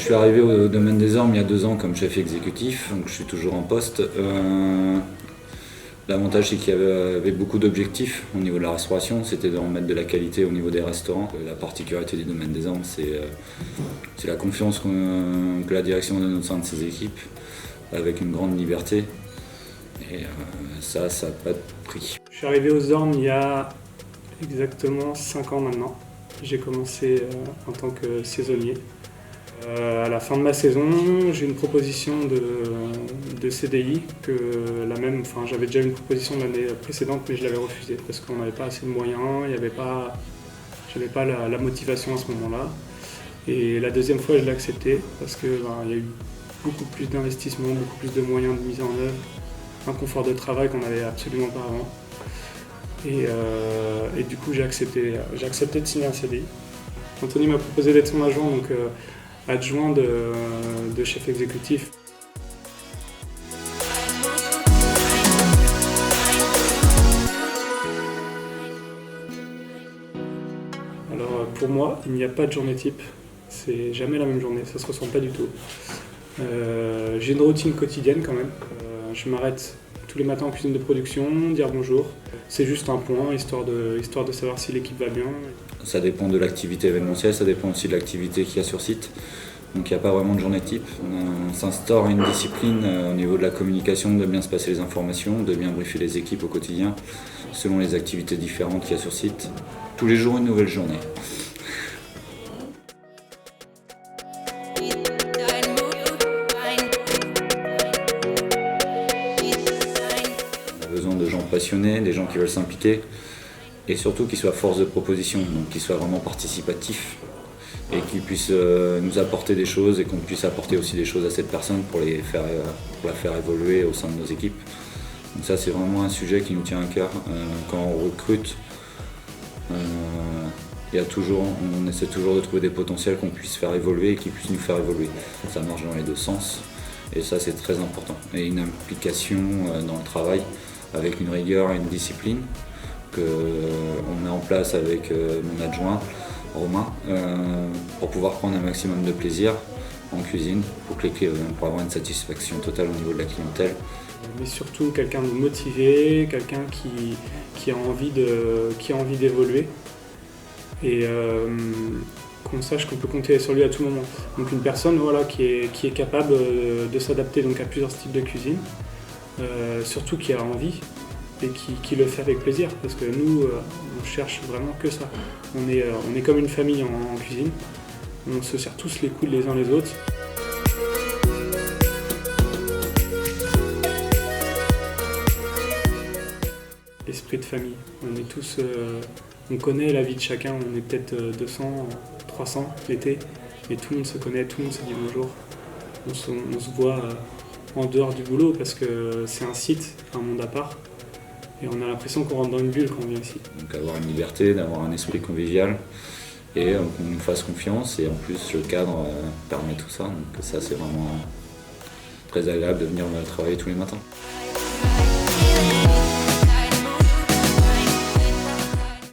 suis arrivé au domaine des ormes il y a 2 ans comme chef exécutif, donc je suis toujours en poste. L'avantage c'est qu'il y avait beaucoup d'objectifs au niveau de la restauration, c'était de remettre de la qualité au niveau des restaurants. La particularité du domaine des ormes, c'est la confiance que la direction donne au sein de ses équipes, avec une grande liberté. Et ça n'a pas de prix. Je suis arrivé aux Ormes il y a exactement 5 ans maintenant. J'ai commencé en tant que saisonnier. À la fin de ma saison, j'ai une proposition de CDI j'avais déjà une proposition l'année précédente, mais je l'avais refusée parce qu'on n'avait pas assez de moyens, j'avais pas la motivation à ce moment-là. Et la deuxième fois, je l'ai acceptée parce qu'il y a eu beaucoup plus d'investissement, beaucoup plus de moyens de mise en œuvre, un confort de travail qu'on n'avait absolument pas avant. Et du coup, j'ai accepté de signer un CDI. Anthony m'a proposé d'être son agent, donc adjoint de chef exécutif. Alors pour moi, il n'y a pas de journée type. C'est jamais la même journée, ça se ressent pas du tout. J'ai une routine quotidienne quand même. Je m'arrête tous les matins en cuisine de production, dire bonjour. C'est juste un point, histoire de savoir si l'équipe va bien. Ça dépend de l'activité événementielle, ça dépend aussi de l'activité qu'il y a sur site. Donc il n'y a pas vraiment de journée type. On s'instaure une discipline au niveau de la communication, de bien se passer les informations, de bien briefer les équipes au quotidien, selon les activités différentes qu'il y a sur site. Tous les jours une nouvelle journée. On a besoin de gens passionnés, des gens qui veulent s'impliquer et surtout qui soient force de proposition, donc qui soient vraiment participatifs et qui puissent nous apporter des choses et qu'on puisse apporter aussi des choses à cette personne pour la faire évoluer au sein de nos équipes. Donc ça c'est vraiment un sujet qui nous tient à cœur. Quand on recrute, on essaie toujours de trouver des potentiels qu'on puisse faire évoluer et qui puissent nous faire évoluer. Ça marche dans les deux sens et ça c'est très important. Et une implication dans le travail avec une rigueur et une discipline qu'on met en place avec mon adjoint Romain pour pouvoir prendre un maximum de plaisir en cuisine pour avoir une satisfaction totale au niveau de la clientèle. Mais surtout quelqu'un de motivé, quelqu'un qui a envie d'évoluer et qu'on sache qu'on peut compter sur lui à tout moment. Donc une personne qui est capable de s'adapter donc à plusieurs styles de cuisine, surtout qui a envie et qui le fait avec plaisir, parce que nous on cherche vraiment que ça. On est comme une famille en cuisine, on se serre tous les coudes les uns les autres. L'esprit de famille, on est tous, on connaît la vie de chacun, on est peut-être 200, 300 l'été, mais tout le monde se connaît, tout le monde se dit bonjour. On se voit en dehors du boulot parce que c'est un site, un monde à part. Et on a l'impression qu'on rentre dans une bulle quand on vient ici. Donc avoir une liberté, d'avoir un esprit convivial et qu'on nous fasse confiance. Et en plus le cadre permet tout ça. Donc ça c'est vraiment très agréable de venir travailler tous les matins.